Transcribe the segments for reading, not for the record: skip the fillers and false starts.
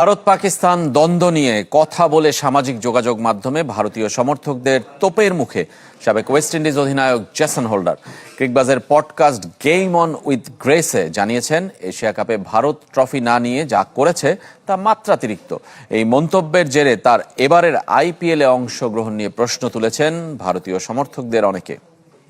ভারত পাকিস্তান দ্বন্দ্ব নিয়ে কথা বলে সামাজিক যোগাযোগ মাধ্যমে ভারতীয় সমর্থকদের তোপের মুখে সাবেক ওয়েস্ট ইন্ডিজ অধিনায়ক জেসন হোল্ডার ক্রিকবাজের পডকাস্ট গেম অন উইথ গ্রেসে জানিয়েছেন, এশিয়া কাপে ভারত ট্রফি না নিয়ে যা করেছে তা মাত্রাতিরিক্ত। এই মন্তব্যের জেরে তার এবারের আইপিএলে অংশগ্রহণ নিয়ে প্রশ্ন তুলেছেন ভারতীয় সমর্থকদের অনেকে।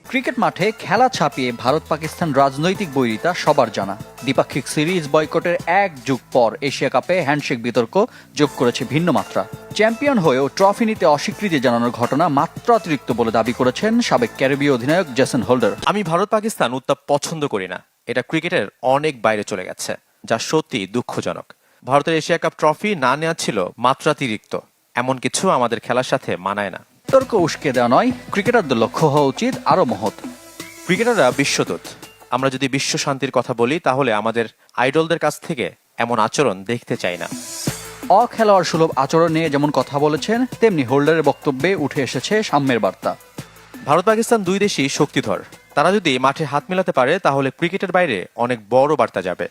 ক্রিকেট মাঠে খেলা ছাপিয়ে ভারত পাকিস্তান রাজনৈতিক বৈরিতা সবার জানা। দ্বিপাক্ষিক সিরিজ বয়কটের এক যুগ পর এশিয়া কাপে হ্যান্ডশেক বিতর্ক যোগ করেছে ভিন্ন মাত্রা। চ্যাম্পিয়ন হয়েও ট্রফি নিতে অস্বীকৃতি জানানোর ঘটনা মাত্রাতিরিক্ত বলে দাবি করেছেন সাবেক ক্যারিবীয় অধিনায়ক জেসন হোল্ডার। আমি ভারত পাকিস্তান উত্তাপ পছন্দ করি না, এটা ক্রিকেটের অনেক বাইরে চলে গেছে, যা সত্যি দুঃখজনক। ভারতের এশিয়া কাপ ট্রফি না নেওয়া ছিল মাত্রাতিরিক্ত, এমন কিছু আমাদের খেলার সাথে মানায় না। তর্ক উস্কে দেওয়া নয়, ক্রিকেটারদের লক্ষ্য হওয়া উচিত আরো মহৎ। ক্রিকেটাররা বিশ্বদূত। আমরা যদি বিশ্ব শান্তির কথা বলি, তাহলে আমাদের আইডলদের কাছ থেকে এমন আচরণ দেখতে চাই না। অখেলোয়াড় সুলভ আচরণ নিয়ে যেমন কথা বলেছেন, তেমনি হোল্ডারের বক্তব্যে উঠে এসেছে সাম্যের বার্তা। ভারত পাকিস্তান দুই দেশই শক্তিধর, তারা যদি মাঠে হাত মেলাতে পারে তাহলে ক্রিকেটের বাইরে অনেক বড় বার্তা যাবে।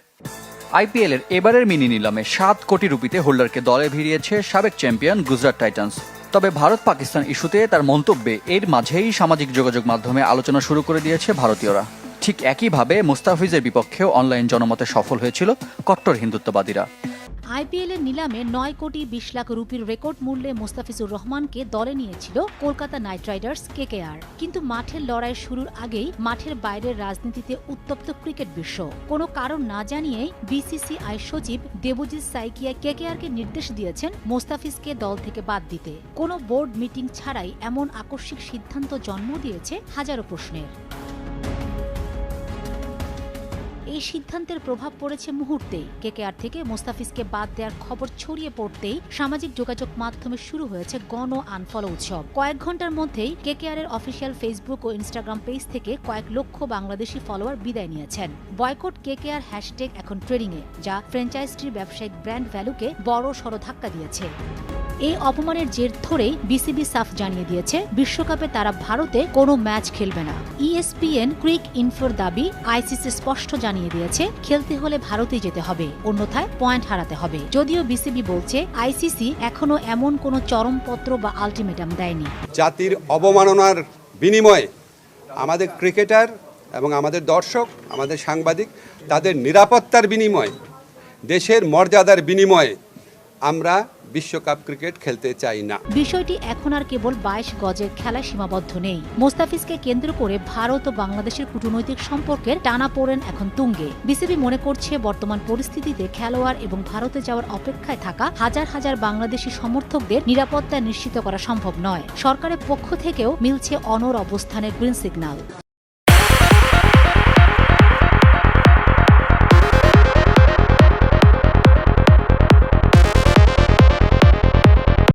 আইপিএলের এবারের মিনি নিলামে 7 কোটি রুপিতে হোল্ডারকে দলে ভিড়িয়েছে সাবেক চ্যাম্পিয়ন গুজরাট টাইটান্স। তবে ভারত পাকিস্তান ইস্যুতে তার মন্তব্যে এর মাঝেই সামাজিক যোগাযোগ মাধ্যমে আলোচনা শুরু করে দিয়েছে ভারতীয়রা। ঠিক একইভাবে মুস্তাফিজের বিপক্ষেও অনলাইন জনমতে সফল হয়েছিল কট্টর হিন্দুত্ববাদীরা। আইপিএলের নিলামে 9 কোটি 20 লাখ রুপির রেকর্ড মূল্যে মুস্তাফিজুর রহমানকে দলে নিয়েছিল কলকাতা নাইট রাইডার্স কেকেআর। কিন্তু মাঠের লড়াই শুরুর আগেই মাঠের বাইরের রাজনীতিতে উত্তপ্ত ক্রিকেট বিশ্ব। কোনো কারণ না জানিয়েই বিসিসিআই সচিব দেবজিৎ সাইকিয়া কেকেআরকে নির্দেশ দিয়েছেন মুস্তাফিজকে দল থেকে বাদ দিতে। কোনো বোর্ড মিটিং ছাড়াই এমন আকস্মিক সিদ্ধান্ত জন্ম দিয়েছে হাজারো প্রশ্নের। এই সিদ্ধান্তের প্রভাব পড়েছে মুহূর্তেই। কেকেআর থেকে মুস্তাফিজকে বাদ দেওয়ার খবর ছড়িয়ে পড়তেই সামাজিক যোগাযোগ মাধ্যমে শুরু হয়েছে গণ আনফলো উৎসব। কয়েক ঘন্টার মধ্যেই কেকেআর এর অফিসিয়াল ফেসবুক ও ইনস্টাগ্রাম পেজ থেকে কয়েক লক্ষ বাংলাদেশি ফলোয়ার বিদায় নিয়েছেন। বয়কট কেকেআর হ্যাশট্যাগ এখন ট্রেডিংয়ে, যা ফ্র্যাঞ্চাইজিটির ব্যবসায়িক ব্র্যান্ড ভ্যালুকে বড় সড় ধাক্কা দিয়েছে। এই অপমানের জের ধরেই বিসিবি সাফ জানিয়ে দিয়েছে বিশ্বকাপে তারা ভারতে কোনো ম্যাচ খেলবে না। ইএসপিএন ক্রিক ইনফোর দাবি, আইসিসি স্পষ্ট জানিয়ে দিয়েছে খেলতে হলে ভারতেই যেতে হবে, অন্যথায় পয়েন্ট হারাতে হবে। যদিও বিসিবি বলছে আইসিসি এখনো এমন কোনো চরমপত্র বা আলটিমেটাম দেয়নি। জাতির অবমাননার বিনিময়ে আমাদের ক্রিকেটার এবং আমাদের দর্শক, আমাদের সাংবাদিক, তাদের নিরাপত্তার বিনিময়ে, দেশের মর্যাদার বিনিময়ে আমরা বিশ্বকাপ ক্রিকেট খেলতে চাই না। বিষয়টি এখন আর কেবল 22 গজের খেলায় সীমাবদ্ধ নেই। মুস্তাফিজকে কেন্দ্র করে ভারত ও বাংলাদেশের কূটনৈতিক সম্পর্কের টানাপোড়েন এখন তুঙ্গে। বিসিবি মনে করছে বর্তমান পরিস্থিতিতে খেলোয়াড় এবং ভারতে যাওয়ার অপেক্ষায় থাকা হাজার হাজার বাংলাদেশি সমর্থকদের নিরাপত্তা নিশ্চিত করা সম্ভব নয়। সরকারের পক্ষ থেকেও মিলছে অনড় অবস্থানের গ্রিন সিগন্যাল।